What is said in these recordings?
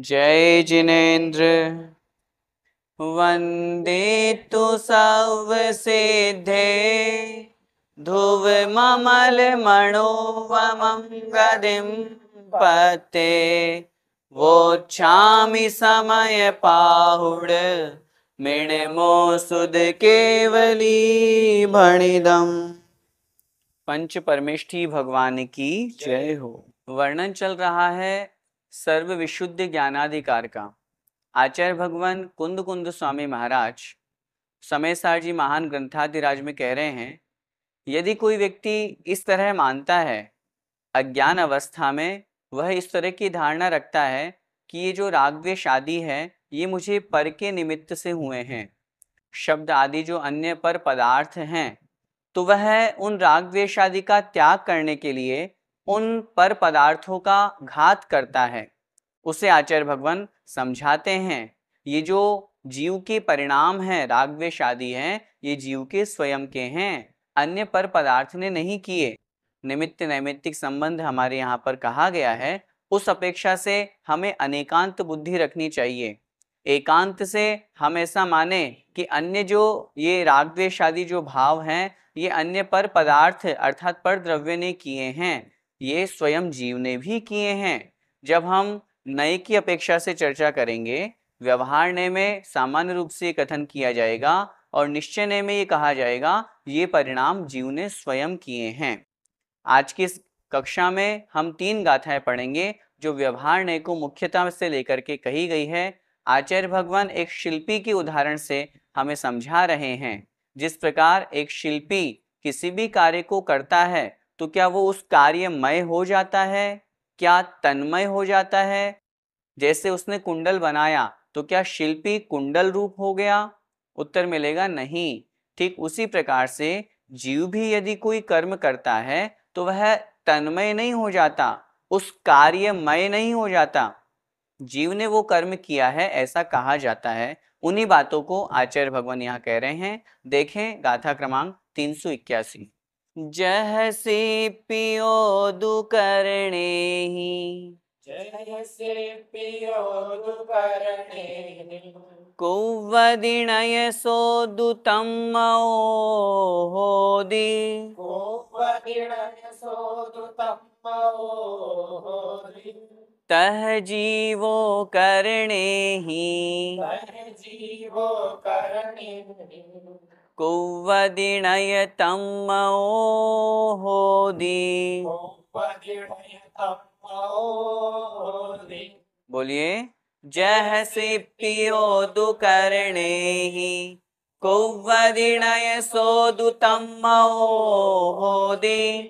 जय जिनेन्द्र वंदे तु सर्वसिद्धे ध्रुव ममल मनोवमं गदिं पते वोच्छामि समय पाहुड मिणमो सुद केवली भणिदम। पंच परमेष्ठी भगवान की जय हो। वर्णन चल रहा है सर्व विशुद्ध ज्ञानाधिकार का। आचार्य भगवान कुंद कुंद स्वामी महाराज समयसार जी महान ग्रंथाधिराज में कह रहे हैं, यदि कोई व्यक्ति इस तरह मानता है, अज्ञान अवस्था में वह इस तरह की धारणा रखता है कि ये जो राग द्वेष आदि है ये मुझे पर के निमित्त से हुए हैं, शब्द आदि जो अन्य पर पदार्थ हैं, तो वह उन राग द्वेष आदि का त्याग करने के लिए उन पर पदार्थों का घात करता है। उसे आचार्य भगवान समझाते हैं, ये जो जीव के परिणाम हैं, राग द्वेष आदि हैं, ये जीव के स्वयं के हैं, अन्य पर पदार्थ ने नहीं किए। निमित्त नैमित्तिक संबंध हमारे यहाँ पर कहा गया है, उस अपेक्षा से हमें अनेकांत बुद्धि रखनी चाहिए। एकांत से हम ऐसा माने कि अन्य जो ये राग द्वेष आदि जो भाव हैं, ये अन्य पर पदार्थ अर्थात पर द्रव्य ने किए हैं, ये स्वयं जीव ने भी किए हैं। जब हम नए की अपेक्षा से चर्चा करेंगे, व्यवहार नय में सामान्य रूप से कथन किया जाएगा और निश्चय नय में ये कहा जाएगा ये परिणाम जीव ने स्वयं किए हैं। आज की इस कक्षा में हम 3 गाथाएं पढ़ेंगे जो व्यवहार नय को मुख्यता से लेकर के कही गई है। आचार्य भगवान एक शिल्पी के उदाहरण से हमें समझा रहे हैं। जिस प्रकार एक शिल्पी किसी भी कार्य को करता है तो क्या वो उस कार्यमय हो जाता है, क्या तन्मय हो जाता है? जैसे उसने कुंडल बनाया तो क्या शिल्पी कुंडल रूप हो गया? उत्तर मिलेगा नहीं। ठीक उसी प्रकार से जीव भी यदि कोई कर्म करता है तो वह तन्मय नहीं हो जाता, उस कार्यमय नहीं हो जाता। जीव ने वो कर्म किया है ऐसा कहा जाता है। उन्हीं बातों को आचार्य भगवान यहाँ कह रहे हैं। देखें गाथा क्रमांक 381। जह से पियो दुकरणे ही कुव्वदिणय सोदुतं महोदि तह जीवो करणे ही कुव्वदिणय तं महोदि। बोलिए, जह से पियो दुकरणे ही कुव्वदिणय सोदुतं महोदि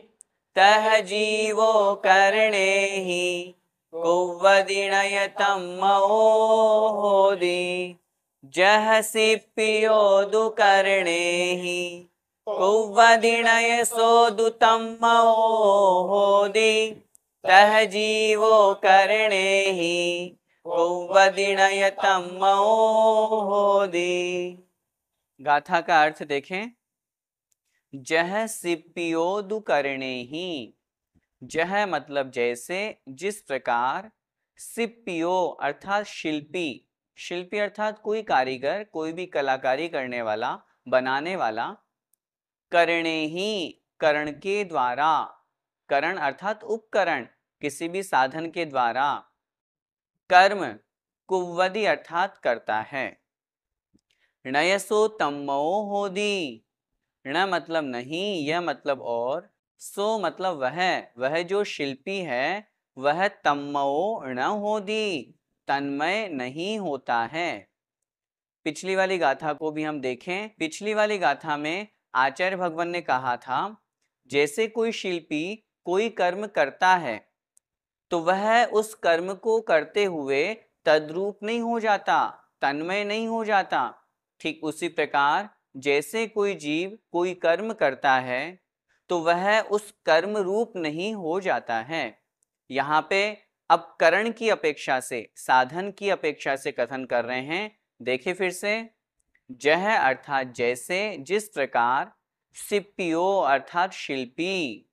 तह जीवो करणे ही कुव्वदिणय तं महोदि। जह से पियो दुकरणे ही कुव्वदिणय सोदुतं महोदि तह जीवो करणे ही कुव्वदिणय तं महोदि। गाथा का अर्थ देखें। जह सिप्पियो दुकरणे ही, जह मतलब जैसे, जिस प्रकार, सिप्पियो अर्थात शिल्पी, शिल्पी अर्थात कोई कारीगर, कोई भी कलाकारी करने वाला, बनाने वाला, करणे ही करण के द्वारा, करण अर्थात उपकरण, किसी भी साधन के द्वारा कर्म कुव्वदि अर्थात करता है। णयसो तम्मो होदी, ण मतलब नहीं, यह मतलब और, सो मतलब वह जो शिल्पी है वह तम्मो न होदी, तन्मय नहीं होता है। पिछली वाली गाथा को भी हम देखें। पिछली वाली गाथा में आचार्य भगवान ने कहा था, जैसे कोई शिल्पी कोई कर्म करता है तो वह उस कर्म को करते हुए तद्रूप नहीं हो जाता, तन्मय नहीं हो जाता। ठीक उसी प्रकार जैसे कोई जीव कोई कर्म करता है तो वह उस कर्म रूप नहीं हो जाता है। यहाँ पे अब करण की अपेक्षा से, साधन की अपेक्षा से कथन कर रहे हैं। देखिए फिर से, जह अर्थात जैसे, जिस प्रकार, शिप्पियो अर्थात शिल्पी,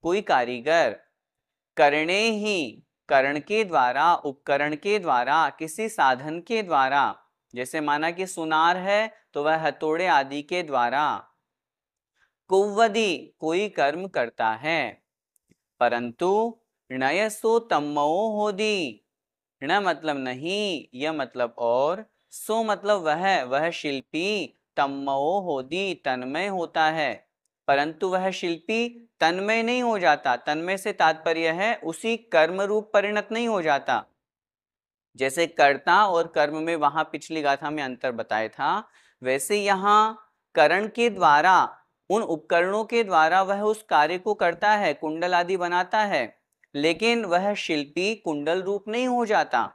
कोई कारीगर, करने ही, करण के द्वारा, उपकरण के द्वारा, किसी साधन के द्वारा, जैसे माना कि सुनार है तो वह हथौड़े आदि के द्वारा, कुव्वदी कोई कर्म करता है, परंतु णयसो तम्मो होदी, ण मतलब नहीं, यह मतलब और, सो मतलब वह शिल्पी, तम्मो होदी तन्मय होता है, परंतु वह शिल्पी तन्मय नहीं हो जाता। तन्मय से तात्पर्य है उसी कर्म रूप परिणत नहीं हो जाता। जैसे कर्ता और कर्म में वहां पिछली गाथा में अंतर बताया था, वैसे यहाँ करण के द्वारा, उन उपकरणों के द्वारा वह उस कार्य को करता है, कुंडल आदि बनाता है, लेकिन वह शिल्पी कुंडल रूप नहीं हो जाता।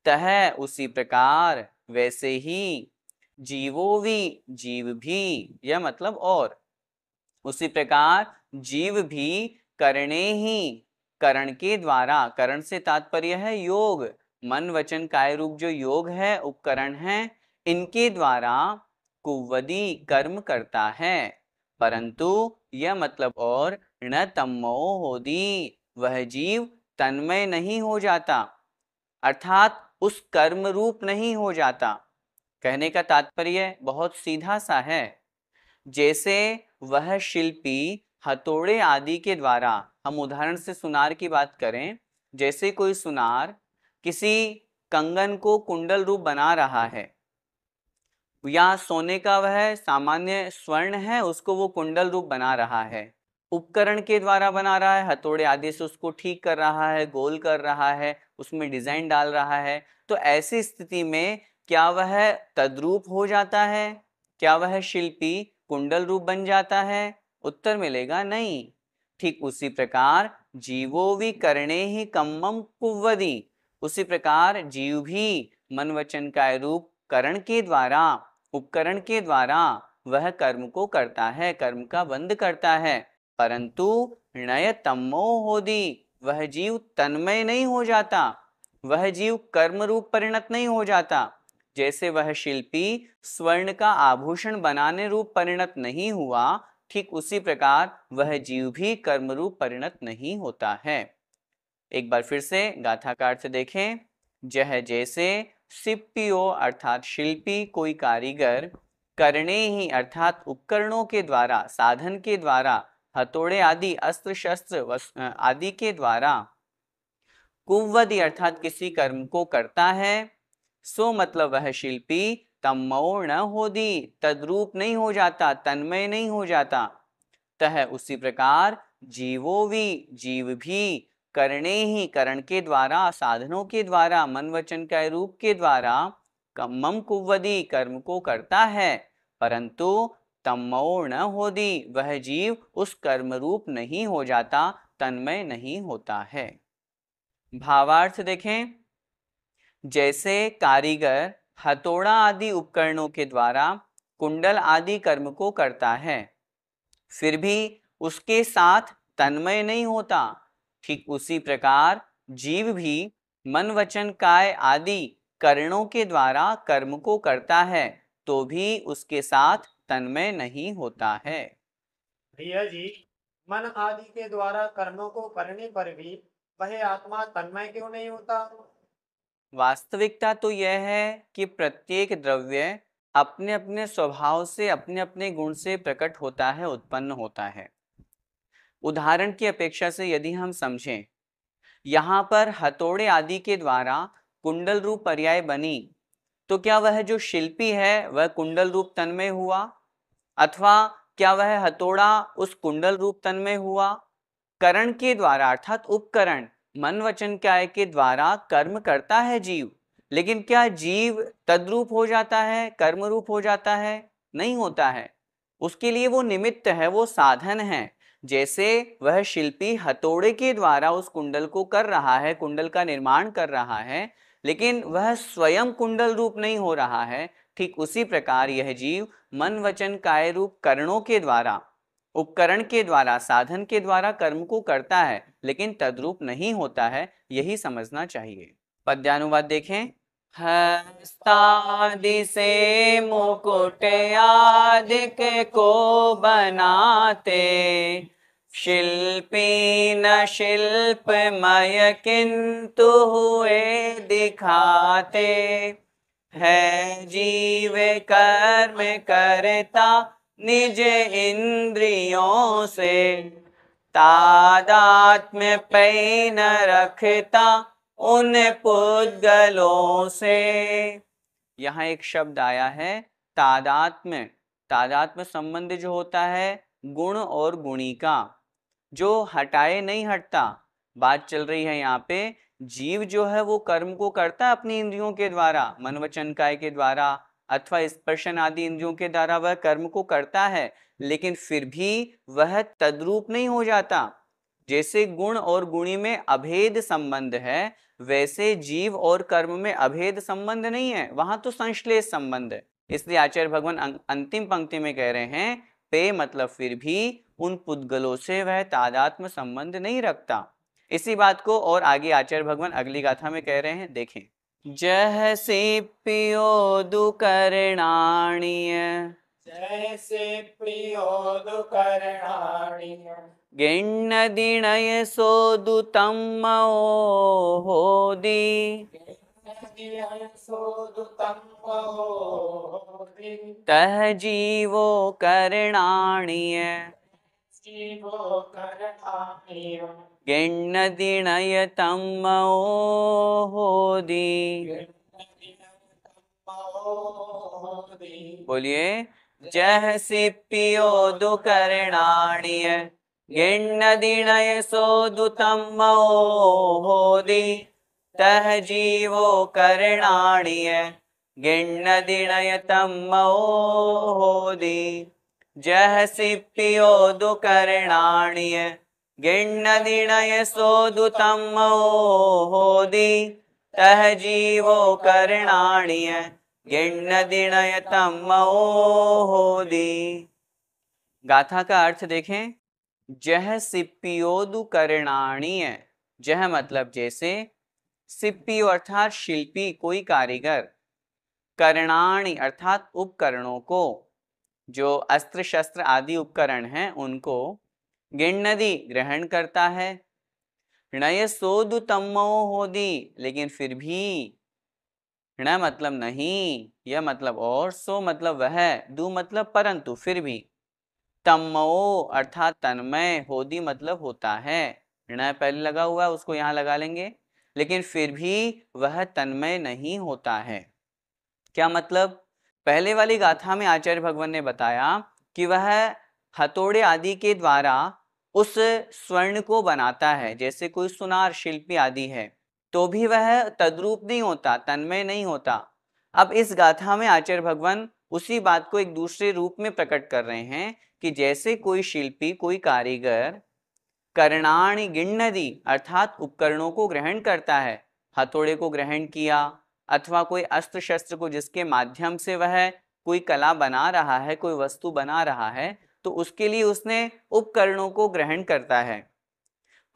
तह उसी प्रकार, वैसे ही, जीवो भी, जीव भी, यह मतलब और, उसी प्रकार जीव भी करने ही, करण के द्वारा, करण से तात्पर्य है योग, मन वचन काय रूप जो योग है, उपकरण है, इनके द्वारा कुव्वदी कर्म करता है, परंतु यह मतलब और, न तम्मो होदी, वह जीव तन्मय नहीं हो जाता, अर्थात उस कर्म रूप नहीं हो जाता। कहने का तात्पर्य बहुत सीधा सा है। जैसे वह शिल्पी हथौड़े आदि के द्वारा, हम उदाहरण से सुनार की बात करें, जैसे कोई सुनार किसी कंगन को कुंडल रूप बना रहा है, या सोने का वह सामान्य स्वर्ण है उसको वो कुंडल रूप बना रहा है, उपकरण के द्वारा बना रहा है, हथौड़े आदि से उसको ठीक कर रहा है, गोल कर रहा है, उसमें डिजाइन डाल रहा है, तो ऐसी स्थिति में क्या वह तद्रूप हो जाता है? क्या वह शिल्पी कुंडल रूप बन जाता है? उत्तर मिलेगा नहीं। ठीक उसी प्रकार जीवो भी करणे ही कम्मम कुव्वदी, उसी प्रकार जीव भी मन वचन काय रूप करण के द्वारा, उपकरण के द्वारा वह कर्म को करता है, कर्म का बंध करता है, परंतु णय तम्मो होदी, वह जीव तन्मय नहीं हो जाता, वह जीव कर्म रूप परिणत नहीं हो जाता। जैसे वह शिल्पी स्वर्ण का आभूषण बनाने रूप परिणत नहीं हुआ, ठीक उसी प्रकार वह जीव भी कर्म रूप परिणत नहीं होता है। एक बार फिर से गाथा का अर्थ देखें। जह जैसे, शिप्पियो अर्थात शिल्पी कोई कारीगर, करने ही अर्थात उपकरणों के द्वारा, साधन के द्वारा, हथौड़े आदि अस्त्र शस्त्र आदि के द्वारा, कुव्वदी अर्थात किसी कर्म को करता है, सो मतलब वह शिल्पी तम्मो न होदी, तद्रूप नहीं हो जाता, तन्मय नहीं हो जाता। तह उसी प्रकार जीवो भी, जीव भी करने ही, करण के द्वारा, साधनों के द्वारा, मन वचन का रूप के द्वारा, कम्मम कुव्वदी कर्म को करता है, परंतु तम्मो न होदी, वह जीव उस कर्म रूप नहीं हो जाता, तन्मय नहीं होता है। भावार्थ देखें। जैसे कारीगर हथौड़ा आदि उपकरणों के द्वारा कुंडल आदि कर्म को करता है, फिर भी उसके साथ तन्मय नहीं होता, ठीक उसी प्रकार जीव भी मन वचन काय आदि करणों के द्वारा कर्म को करता है, तो भी उसके साथ तन्मय नहीं होता है। भैया जी, मन आदि के द्वारा कर्मों को करने पर भी वह आत्मा तन्मय क्यों नहीं होता? वास्तविकता तो यह है कि प्रत्येक द्रव्य अपने अपने स्वभाव से, अपने अपने गुण से प्रकट होता है, उत्पन्न होता है। उदाहरण की अपेक्षा से यदि हम समझें, यहाँ पर हथौड़े आदि के द्वारा कुंडल रूप पर्याय बनी, तो क्या वह जो शिल्पी है वह कुंडल रूप तन्मय हुआ, अथवा क्या वह हथौड़ा उस कुंडल रूप तन्मय हुआ? करण के द्वारा अर्थात उपकरण, मन वचन काय के द्वारा कर्म करता है जीव, लेकिन क्या जीव तद्रूप हो जाता है, कर्म रूप हो जाता है? नहीं होता है। उसके लिए वो निमित्त है, वो साधन है। जैसे वह शिल्पी हथौड़े के द्वारा उस कुंडल को कर रहा है, कुंडल का निर्माण कर रहा है, लेकिन वह स्वयं कुंडल रूप नहीं हो रहा है, ठीक उसी प्रकार यह जीव मन वचन काय रूप करणों के द्वारा, उपकरण के द्वारा, साधन के द्वारा कर्म को करता है, लेकिन तद्रूप नहीं होता है, यही समझना चाहिए। पद्यानुवाद देखें। हस्तादि से मुकुट आदिक को बनाते, शिल्पी न शिल्पमय किंतु हुए दिखाते, है जीव कर्म करता निज इंद्रियों से, तादात्म्य पै न रखता उन पुद्गलों से। यहाँ एक शब्द आया है तादात्म्य। तादात्म्य संबंध जो होता है गुण और गुणी का, जो हटाए नहीं हटता। बात चल रही है यहाँ पे जीव जो है वो कर्म को करता है अपनी इंद्रियों के द्वारा, मन वचन काय के द्वारा अथवा स्पर्शन आदि इंद्रियों के द्वारा वह कर्म को करता है, लेकिन फिर भी वह तद्रूप नहीं हो जाता। जैसे गुण और गुणी में अभेद संबंध है, वैसे जीव और कर्म में अभेद संबंध नहीं है, वहां तो संश्लेष संबंध है। इसलिए आचार्य भगवान अंतिम पंक्ति में कह रहे हैं पे मतलब फिर भी उन पुद्गलों से वह तादात्म्य संबंध नहीं रखता। इसी बात को और आगे आचार्य भगवान अगली गाथा में कह रहे हैं, देखें। जह सिप्पियोदु करणाणीय, जैसे प्रियोदु करणाणीय, गिण्ण दिणय सोदु तम्मओ होदी, तह जीवो करणाणीय, गिण्ण दिणय तम्मओ होदी। बोलिए। जह सिप्पियोदु करणाणीय, गिण्ण दिणय सोदु तम्मओ होदी, तह जीवो करणाणीय, गिण्ण दिणय तम्मओ होदी। जह सिप्पियोदु करणाणीय, गिण्ण दिणय सोदु तम्मओ होदी, तह जीवो करणाणीय, गिण्ण दिणय तम्मओ होदी। गाथा का अर्थ देखें। जह सिप्पियोदु करणाणीय, जह मतलब जैसे, सिप्पियो अर्थात शिल्पी कोई कारीगर, करणाणि अर्थात उपकरणों को, जो अस्त्र शस्त्र आदि उपकरण हैं उनको, गिण्णदि ग्रहण करता है, णय सोदु तम्मो होदी लेकिन फिर भी, ण मतलब नहीं, यह मतलब और, सो मतलब वह, दु मतलब परंतु, फिर भी, तम्मो अर्थात तन्मय, होदी मतलब होता है, ण पहले लगा हुआ है उसको यहाँ लगा लेंगे, लेकिन फिर भी वह तन्मय नहीं होता है। क्या मतलब? पहले वाली गाथा में आचार्य भगवान ने बताया कि वह हथौड़े आदि के द्वारा उस स्वर्ण को बनाता है, जैसे कोई सुनार शिल्पी आदि है, तो भी वह तद्रूप नहीं होता, तन्मय नहीं होता। अब इस गाथा में आचार्य भगवान उसी बात को एक दूसरे रूप में प्रकट कर रहे हैं कि जैसे कोई शिल्पी कोई कारीगर करणाणि गिण्णदि अर्थात उपकरणों को ग्रहण करता है, हथौड़े को ग्रहण किया अथवा कोई अस्त्र शस्त्र को जिसके माध्यम से वह कोई कला बना रहा है, कोई वस्तु बना रहा है, तो उसके लिए उसने उपकरणों को ग्रहण करता है,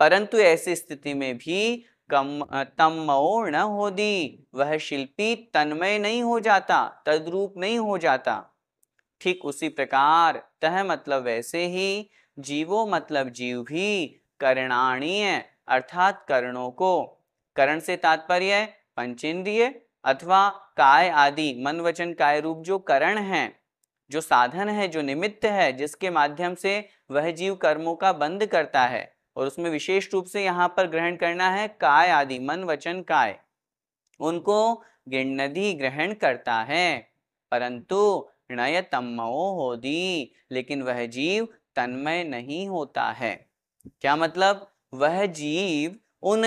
परंतु ऐसी स्थिति में भी तम्मओ न होदी, वह शिल्पी तन्मय नहीं हो जाता, तद्रूप नहीं हो जाता। ठीक उसी प्रकार तह मतलब वैसे ही, जीवो मतलब जीव भी, करणाणीय अर्थात करणों को, करण से तात्पर्य पंचेंद्रिय अथवा काय आदि मन वचन काय रूप जो करण हैं, जो साधन है, जो निमित्त है, जिसके माध्यम से वह जीव कर्मों का बंध करता है, और उसमें विशेष रूप से यहाँ पर ग्रहण करना है काय आदि मन वचन काय, उनको गिण्णदि ग्रहण करता है, परंतु णय तम्मओ होदी, लेकिन वह जीव तन्मय नहीं होता है। क्या मतलब? वह जीव उन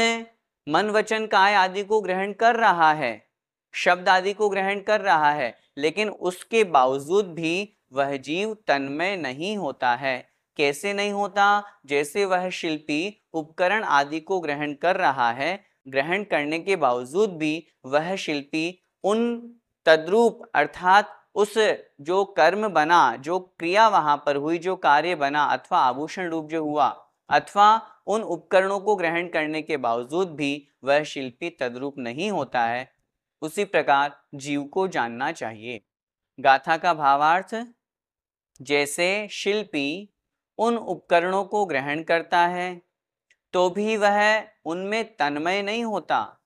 मन वचन काय आदि को ग्रहण कर रहा है, शब्द आदि को ग्रहण कर रहा है, लेकिन उसके बावजूद भी वह जीव तन्मय नहीं होता है। कैसे नहीं होता? जैसे वह शिल्पी उपकरण आदि को ग्रहण कर रहा है, ग्रहण करने के बावजूद भी वह शिल्पी उन तद्रूप अर्थात उस जो कर्म बना, जो क्रिया वहां पर हुई, जो कार्य बना अथवा आभूषण रूप जो हुआ, अथवा उन उपकरणों को ग्रहण करने के बावजूद भी वह शिल्पी तद्रूप नहीं होता है। उसी प्रकार जीव को जानना चाहिए। गाथा का भावार्थ, जैसे शिल्पी उन उपकरणों को ग्रहण करता है तो भी वह उनमें तन्मय नहीं होता,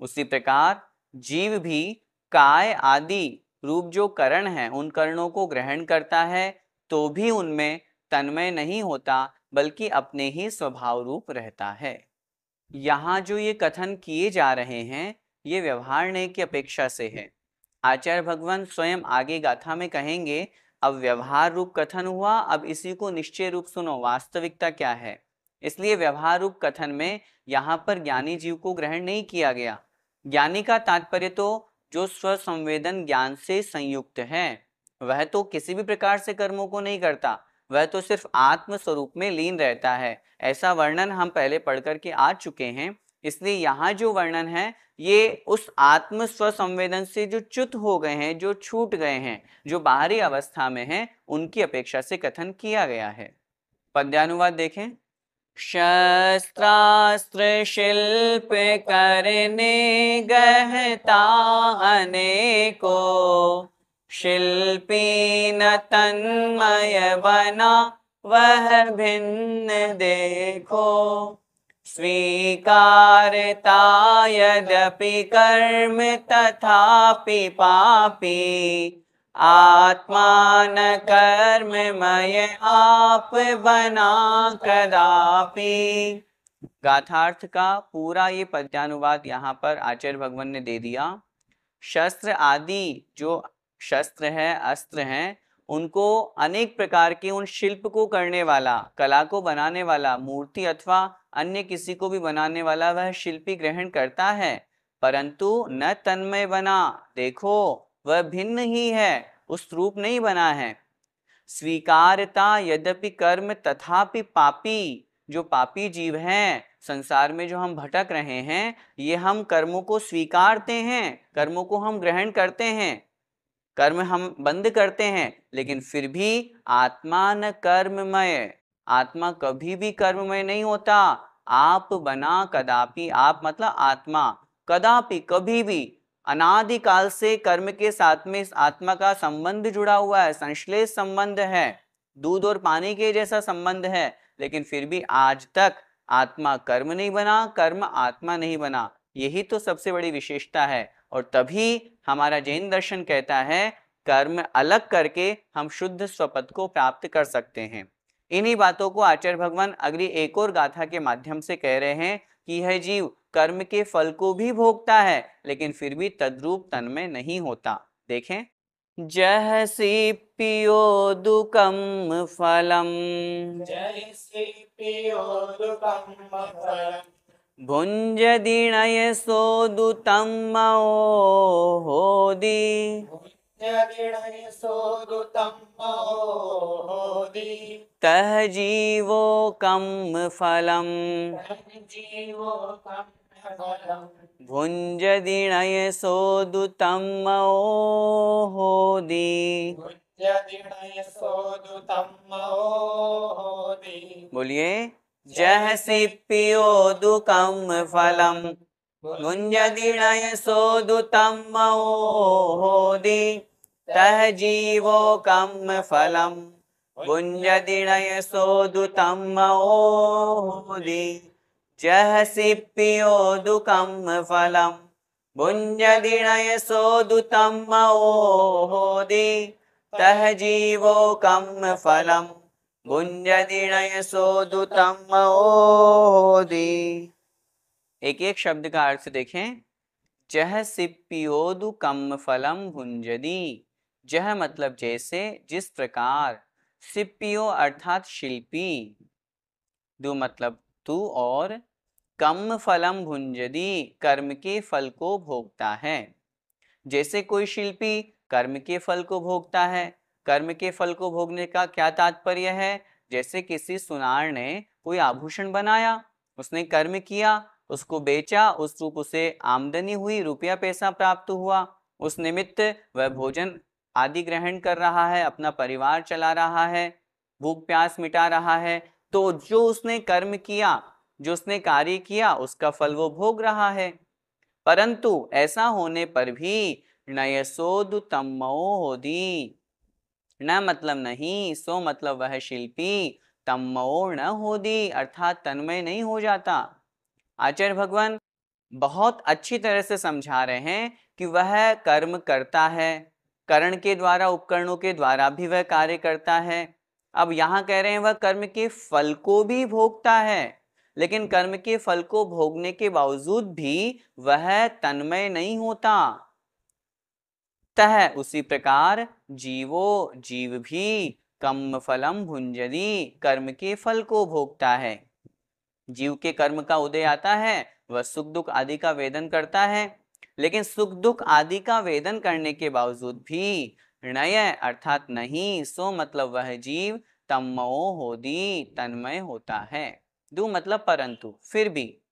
उसी प्रकार जीव भी काय आदि रूप जो करण है उन करणों को ग्रहण करता है तो भी उनमें तन्मय नहीं होता, बल्कि अपने ही स्वभाव रूप रहता है। यहाँ जो ये कथन किए जा रहे हैं ये व्यवहार न्याय की अपेक्षा से है। आचार्य भगवान स्वयं आगे गाथा में कहेंगे, अब व्यवहार रूप कथन हुआ, अब इसी को निश्चय रूप सुनो, वास्तविकता क्या है। इसलिए व्यवहार रूप कथन में यहाँ पर ज्ञानी जीव को ग्रहण नहीं किया गया। ज्ञानी का तात्पर्य तो जो स्वसंवेदन ज्ञान से संयुक्त है, वह तो किसी भी प्रकार से कर्मों को नहीं करता, वह तो सिर्फ आत्म स्वरूप में लीन रहता है। ऐसा वर्णन हम पहले पढ़ करके आ चुके हैं। इसलिए यहाँ जो वर्णन है ये उस आत्म स्वसंवेदन से जो च्युत हो गए हैं, जो छूट गए हैं, जो बाहरी अवस्था में हैं, उनकी अपेक्षा से कथन किया गया है। पद्यानुवाद देखें। शस्त्रास्त्र शिल्प करने गहता अनेको, शिल्पी न तन्मय बना वह भिन्न देखो। स्वीकारता यद्यपि कर्म तथापि पापी, आत्मा न कर्ममय आप बना कदापि। गाथार्थ का पूरा ये पद्यानुवाद यहाँ पर आचार्य भगवान ने दे दिया। शस्त्र आदि जो शस्त्र है, अस्त्र हैं, उनको अनेक प्रकार के उन शिल्प को करने वाला, कला को बनाने वाला, मूर्ति अथवा अन्य किसी को भी बनाने वाला वह शिल्पी ग्रहण करता है, परंतु न तन्मय बना, देखो वह भिन्न ही है, उस रूप नहीं बना है। स्वीकारता यद्यपि कर्म तथापि पापी, जो पापी जीव हैं, संसार में जो हम भटक रहे हैं, ये हम कर्मों को स्वीकारते हैं, कर्मों को हम ग्रहण करते हैं, कर्म हम बंद करते हैं, लेकिन फिर भी आत्मा न कर्ममय, आत्मा कभी भी कर्ममय नहीं होता। आप बना कदापि, आप मतलब आत्मा, कदापि कभी भी, अनादि काल से कर्म के साथ में इस आत्मा का संबंध जुड़ा हुआ है, संश्लेष संबंध है, दूध और पानी के जैसा संबंध है, लेकिन फिर भी आज तक आत्मा कर्म नहीं बना, कर्म आत्मा नहीं बना। यही तो सबसे बड़ी विशेषता है। और तभी हमारा जैन दर्शन कहता है कर्म अलग करके हम शुद्ध स्वपद को प्राप्त कर सकते हैं। इन्हीं बातों को आचार्य भगवान अगली एक और गाथा के माध्यम से कह रहे हैं कि यह जीव कर्म के फल को भी भोगता है, लेकिन फिर भी तद्रूप तन्मय नहीं होता। देखें। जहसी पियोदुकम फलम, जैसे पियोदुकम फलम, भुञ्जदिणय सोदुतं महोदि, भुञ्जदिणय सोदुतं महोदि, तह जीवो कम फलम, जीवोकं फलम्। भुञ्जदिणय सोदुतं महोदि। भुञ्जदिणय सोदुतं महोदि। बोलिए। जहसि पियोदुकं फलम, भुञ्जदिणय सोदुतं महोदि, तह जीवोकं फलम, भुञ्जदिणय सोदुतं महोदि। जहसि पियोदुकं फलम, भुञ्जदिणय सोदुतं महोदि, तह जीवोकं फलम, भुञ्जदिणय सोदुतं महोदि। एक एक शब्द का अर्थ देखें। जह सिप्पियोदुकम फलम भुंजदी, जह मतलब जैसे, जिस प्रकार, सिप्पियो अर्थात शिल्पी, दु मतलब तू, और कम फलम भुंजदी कर्म के फल को भोगता है। जैसे कोई शिल्पी कर्म के फल को भोगता है। कर्म के फल को भोगने का क्या तात्पर्य है? जैसे किसी सुनार ने कोई आभूषण बनाया, उसने कर्म किया, उसको बेचा, उस रूप उसे आमदनी हुई, रुपया पैसा प्राप्त हुआ, उस निमित्त वह भोजन आदि ग्रहण कर रहा है, अपना परिवार चला रहा है, भूख प्यास मिटा रहा है। तो जो उसने कर्म किया, जो उसने कार्य किया, उसका फल वो भोग रहा है। परंतु ऐसा होने पर भी नयसोदु तम्मो होदी, न मतलब नहीं, सो मतलब वह शिल्पी तम्मो न होदी, अर्थात तन्मय नहीं हो जाता। आचार्य भगवान बहुत अच्छी तरह से समझा रहे हैं कि वह कर्म करता है, करण के द्वारा, उपकरणों के द्वारा भी वह कार्य करता है। अब यहाँ कह रहे हैं वह कर्म के फल को भी भोगता है, लेकिन कर्म के फल को भोगने के बावजूद भी वह तन्मय नहीं होता। तह उसी प्रकार जीव भी कर्म फलम भुंजदी, कर्म के फल को भोगता है। जीव के कर्म का उदय आता है, वह सुख दुख आदि का वेदन करता है, लेकिन सुख दुख आदि का वेदन करने के बावजूद भी नय अर्थात नहीं, सो मतलब वह जीव तमो होदी, तन्मय होता है। दो मतलब परंतु, फिर भी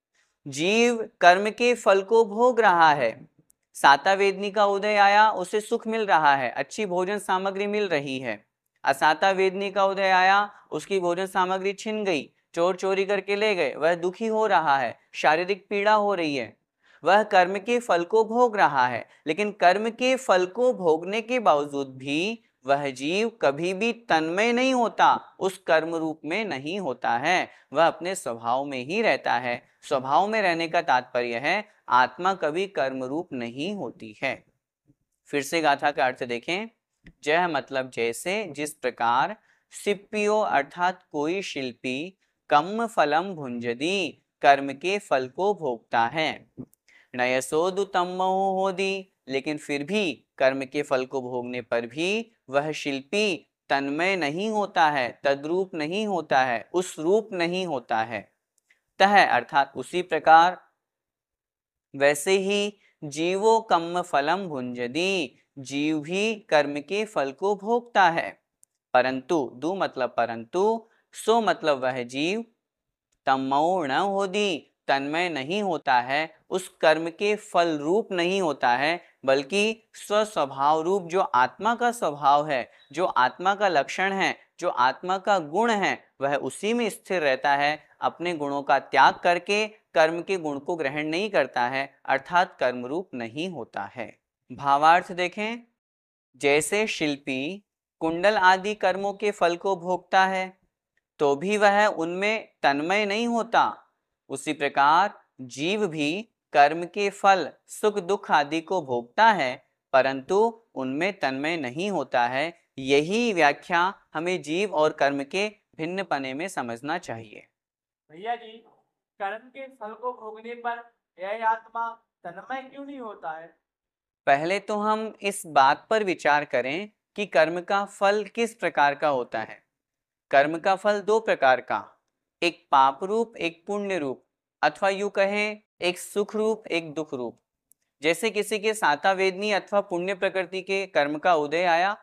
जीव कर्म के फल को भोग रहा है। साता वेदनी का उदय आया, उसे सुख मिल रहा है, अच्छी भोजन सामग्री मिल रही है। असाता वेदनी का उदय आया, उसकी भोजन सामग्री छिन गई, चोर चोरी करके ले गए, वह दुखी हो रहा है, शारीरिक पीड़ा हो रही है। वह कर्म के फल को भोग रहा है, लेकिन कर्म के फल को भोगने के बावजूद भी वह जीव कभी भी तन्मय नहीं होता, उस कर्म रूप में नहीं होता है, वह अपने स्वभाव में ही रहता है। स्वभाव में रहने का तात्पर्य है आत्मा कभी कर्म रूप नहीं होती है। फिर से गाथा का अर्थ देखें। जय मतलब जैसे, जिस प्रकार, सिप्पियो अर्थात कोई शिल्पी, कर्म फलम भुंजदी, कर्म के फल को भोगता है। नयसोदु तम्मो होदी, लेकिन फिर भी कर्म के फल को भोगने पर भी वह शिल्पी तन्मय नहीं होता है, तद्रूप नहीं होता है, उस रूप नहीं होता है। तह अर्थात उसी प्रकार, वैसे ही जीवो कर्म फलम भुंजदी, जीव भी कर्म के फल को भोगता है। परंतु, दो मतलब परंतु, सो मतलब वह जीव तमो न होदी, तन्मय नहीं होता है, उस कर्म के फल रूप नहीं होता है, बल्कि स्वस्वभाव रूप जो आत्मा का स्वभाव है, जो आत्मा का लक्षण है, जो आत्मा का गुण है, वह उसी में स्थिर रहता है। अपने गुणों का त्याग करके कर्म के गुण को ग्रहण नहीं करता है, अर्थात कर्म रूप नहीं होता है। भावार्थ देखें। जैसे शिल्पी कुंडल आदि कर्मों के फल को भोगता है, तो भी वह उनमें तन्मय नहीं होता, उसी प्रकार जीव भी कर्म के फल सुख दुख आदि को भोगता है, परंतु उनमें तन्मय नहीं होता है। यही व्याख्या हमें जीव और कर्म के भिन्न पने में समझना चाहिए। भैया जी, कर्म के फल को भोगने पर यह आत्मा तन्मय क्यों नहीं होता है? पहले तो हम इस बात पर विचार करें कि कर्म का फल किस प्रकार का होता है। कर्म का फल दो प्रकार का, एक पाप रूप, एक पुण्य रूप, अथवा यूं कहें एक सुख रूप, एक दुख रूप। जैसे किसी के साता वेदनी अथवा पुण्य प्रकृति के कर्म का उदय आया,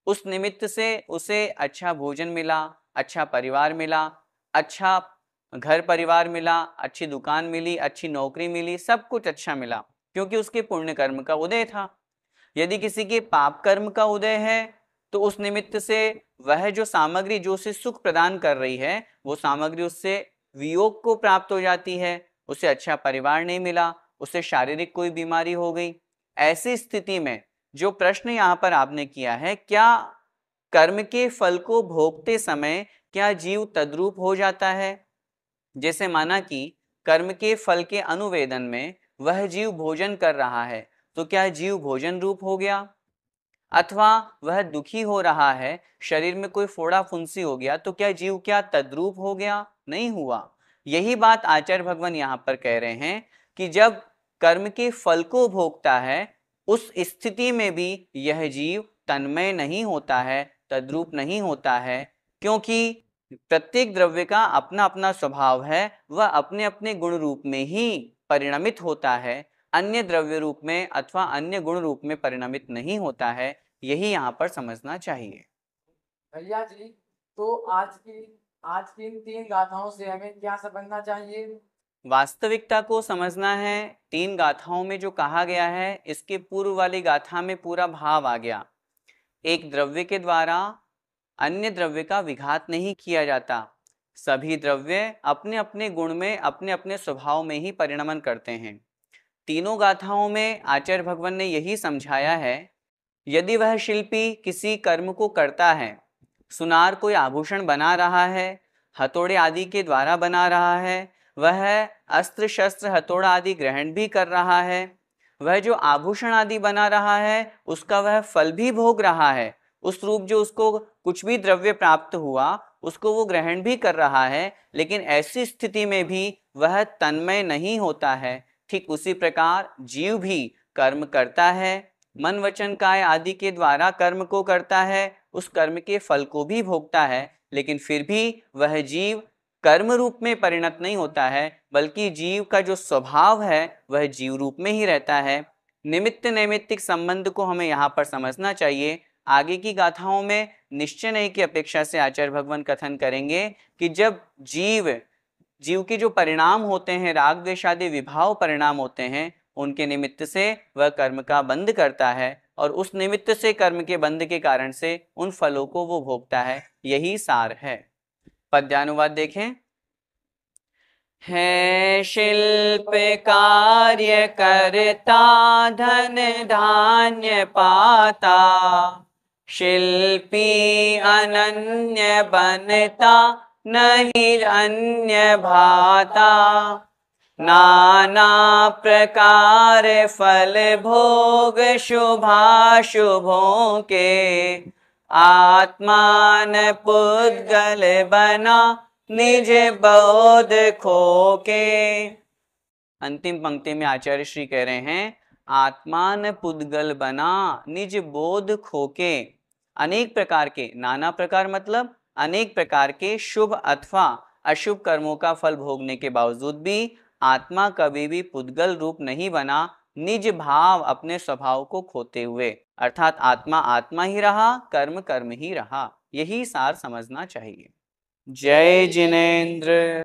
उस निमित्त से उसे अच्छा भोजन मिला, अच्छा परिवार मिला, अच्छा घर परिवार मिला, अच्छी दुकान मिली, अच्छी नौकरी मिली, सब कुछ अच्छा मिला, क्योंकि उसके पुण्य कर्म का उदय था। यदि किसी के पाप कर्म का उदय है, तो उस निमित्त से वह जो सामग्री जो उसे सुख प्रदान कर रही है, वो सामग्री उससे वियोग को प्राप्त हो जाती है, उसे अच्छा परिवार नहीं मिला, उसे शारीरिक कोई बीमारी हो गई। ऐसी स्थिति में जो प्रश्न यहाँ पर आपने किया है, क्या कर्म के फल को भोगते समय क्या जीव तद्रूप हो जाता है? जैसे माना कि कर्म के फल के अनुवेदन में वह जीव भोजन कर रहा है, तो क्या जीव भोजन रूप हो गया? अथवा वह दुखी हो रहा है, शरीर में कोई फोड़ा फुंसी हो गया, तो क्या जीव क्या तद्रूप हो गया? नहीं हुआ। यही बात आचार्य भगवान यहाँ पर कह रहे हैं कि जब कर्म के फल को भोगता है, उस स्थिति में भी यह जीव तन्मय नहीं होता है, तद्रूप नहीं होता है, क्योंकि प्रत्येक द्रव्य का अपना अपना स्वभाव है, वह अपने अपने गुण रूप में ही परिणमित होता है, अन्य द्रव्य रूप में अथवा अन्य गुण रूप में परिणमित नहीं होता है। यही यहाँ पर समझना चाहिए। भैया जी, तो आज की आज की इन 3 गाथाओं से हमें क्या समझना चाहिए? वास्तविकता को समझना है। 3 गाथाओं में जो कहा गया है इसके पूर्व वाली गाथा में पूरा भाव आ गया। एक द्रव्य के द्वारा अन्य द्रव्य का विघात नहीं किया जाता। सभी द्रव्य अपने अपने गुण में अपने अपने स्वभाव में ही परिणमन करते हैं। तीनों गाथाओं में आचार्य भगवान ने यही समझाया है, यदि वह शिल्पी किसी कर्म को करता है, सुनार कोई आभूषण बना रहा है, हथौड़े आदि के द्वारा बना रहा है, वह अस्त्र शस्त्र हथौड़ा आदि ग्रहण भी कर रहा है, वह जो आभूषण आदि बना रहा है उसका वह फल भी भोग रहा है, उस रूप जो उसको कुछ भी द्रव्य प्राप्त हुआ उसको वो ग्रहण भी कर रहा है, लेकिन ऐसी स्थिति में भी वह तन्मय नहीं होता है। ठीक उसी प्रकार जीव भी कर्म करता है, मन वचन काय आदि के द्वारा कर्म को करता है, उस कर्म के फल को भी भोगता है, लेकिन फिर भी वह जीव कर्म रूप में परिणत नहीं होता है, बल्कि जीव का जो स्वभाव है वह जीव रूप में ही रहता है। निमित्त नैमित्तिक संबंध को हमें यहाँ पर समझना चाहिए। आगे की गाथाओं में निश्चय नहीं की अपेक्षा से आचार्य भगवान कथन करेंगे कि जब जीव के जो परिणाम होते हैं, राग द्वेष आदि विभाव परिणाम होते हैं, उनके निमित्त से वह कर्म का बंध करता है और उस निमित्त से कर्म के बंध के कारण से उन फलों को वो भोगता है। यही सार है। पद्यानुवाद देखें। है शिल्प कार्य करता धन धान्य पाता, शिल्पी अनन्य बनता नहीं अन्य भाता, नाना प्रकार फल भोग शुभाशुभों के, आत्मान पुद्गल बना निज बोध खो के। अंतिम पंक्ति में आचार्य श्री कह रहे हैं, आत्मान पुद्गल बना निज बोध खो के। अनेक प्रकार के, नाना प्रकार मतलब अनेक प्रकार के शुभ अथवा अशुभ कर्मों का फल भोगने के बावजूद भी आत्मा कभी भी पुद्गल रूप नहीं बना, निज भाव अपने स्वभाव को खोते हुए, अर्थात आत्मा आत्मा ही रहा, कर्म कर्म ही रहा। यही सार समझना चाहिए। जय जिनेंद्र।